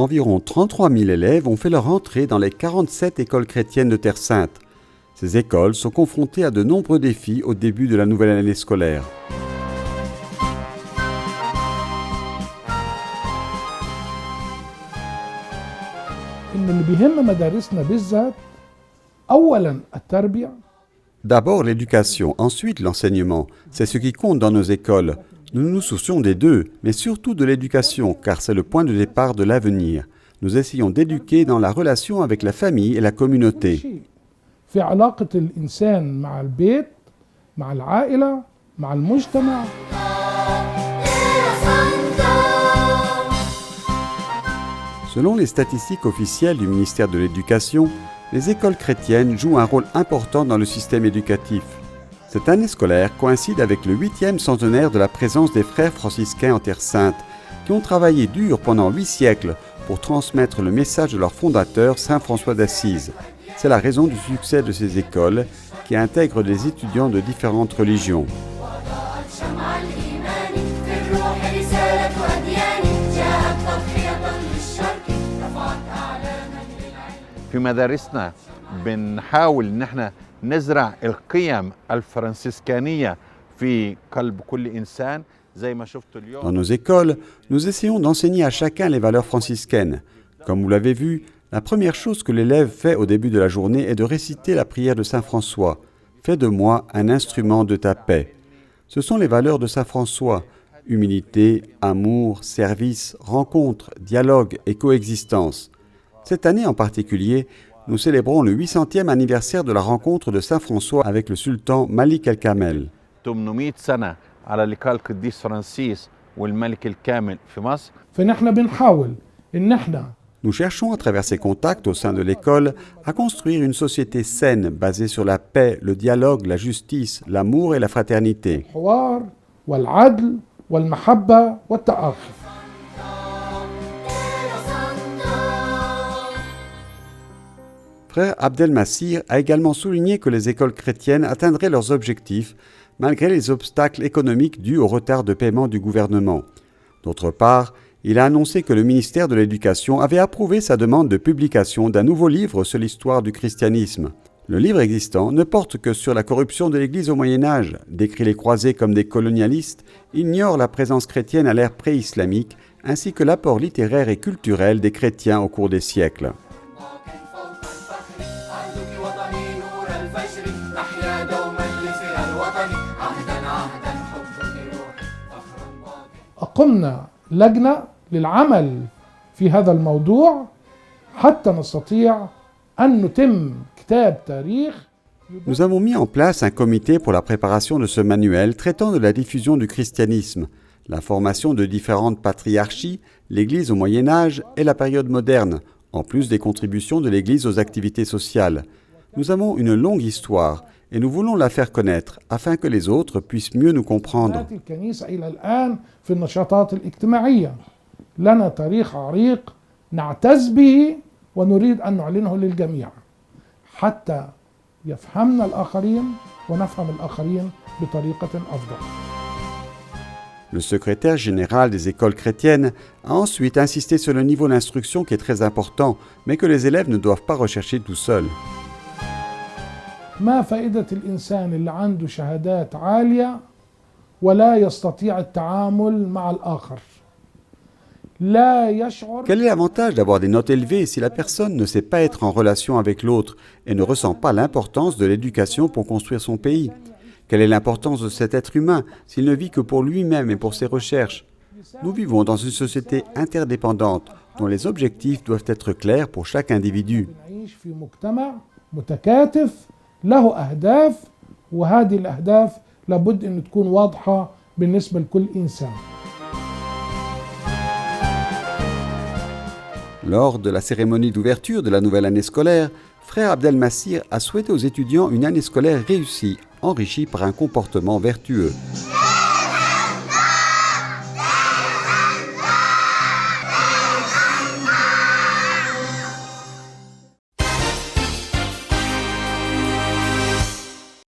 environ 33 000 élèves ont fait leur entrée dans les 47 écoles chrétiennes de Terre Sainte. Ces écoles sont confrontées à de nombreux défis au début de la nouvelle année scolaire. D'abord l'éducation, ensuite l'enseignement. C'est ce qui compte dans nos écoles. Nous nous soucions des deux, mais surtout de l'éducation, car c'est le point de départ de l'avenir. Nous essayons d'éduquer dans la relation avec la famille et la communauté. Selon les statistiques officielles du ministère de l'Éducation, les écoles chrétiennes jouent un rôle important dans le système éducatif. Cette année scolaire coïncide avec le 8e centenaire de la présence des frères franciscains en Terre Sainte, qui ont travaillé dur pendant 8 siècles pour transmettre le message de leur fondateur, Saint François d'Assise. C'est la raison du succès de ces écoles, qui intègrent des étudiants de différentes religions. في مدارسنا بنحاول ان احنا نزرع القيم الفرنسيسكانية في قلب كل إنسان زي ما شفت اليوم. Dans nos écoles, nous essayons d'enseigner à chacun les valeurs franciscaines. Comme vous l'avez vu, la première chose que l'élève fait au début de la journée est de réciter la prière de Saint François. Fais de moi un instrument de ta paix. Ce sont les valeurs de Saint François: humilité, amour, service, rencontre, dialogue et coexistence. Cette année en particulier, nous célébrons le 800e anniversaire de la rencontre de Saint François avec le sultan Malik el-Kamel. 800 سنة على لقاء القديس فرانسيس والملك الكامل في مصر. Nous cherchons à travers ces contacts au sein de l'école à construire une société saine basée sur la paix, le dialogue, la justice, l'amour et la fraternité. Frère Abdelmassir a également souligné que les écoles chrétiennes atteindraient leurs objectifs malgré les obstacles économiques dus au retard de paiement du gouvernement. D'autre part, il a annoncé que le ministère de l'Éducation avait approuvé sa demande de publication d'un nouveau livre sur l'histoire du christianisme. Le livre existant ne porte que sur la corruption de l'Église au Moyen-Âge, décrit les croisés comme des colonialistes, ignore la présence chrétienne à l'ère pré-islamique, ainsi que l'apport littéraire et culturel des chrétiens au cours des siècles. قمنا لجنة للعمل في هذا الموضوع حتى نستطيع أن نتم كتاب تاريخ. Nous avons mis en place un comité pour la préparation de ce manuel traitant de la diffusion du christianisme, la formation de différentes patriarchies, l'Église au Moyen-Âge et la période moderne, en plus des contributions de l'Église aux activités sociales. Nous avons une longue histoire et nous voulons la faire connaître afin que les autres puissent mieux nous comprendre. Le secrétaire général des écoles chrétiennes a ensuite insisté sur le niveau d'instruction qui est très important, mais que les élèves ne doivent pas rechercher tout seuls. ما فائدة الإنسان اللي عنده شهادات عالية ولا يستطيع التعامل مع الآخر. Quel est l'avantage d'avoir des notes élevées si la personne ne sait pas être en relation avec l'autre et ne ressent pas l'importance de l'éducation pour construire son pays? Quelle est l'importance de cet être humain s'il ne vit que pour lui-même et pour ses recherches? Nous vivons dans une société interdépendante dont les objectifs doivent être clairs pour chaque individu. له أهداف وهذه الأهداف لابد أن تكون واضحة بالنسبة لكل إنسان. Lors de la cérémonie d'ouverture de la nouvelle année scolaire, Frère Abdelmassir a souhaité aux étudiants une année scolaire réussie, enrichie par un comportement vertueux.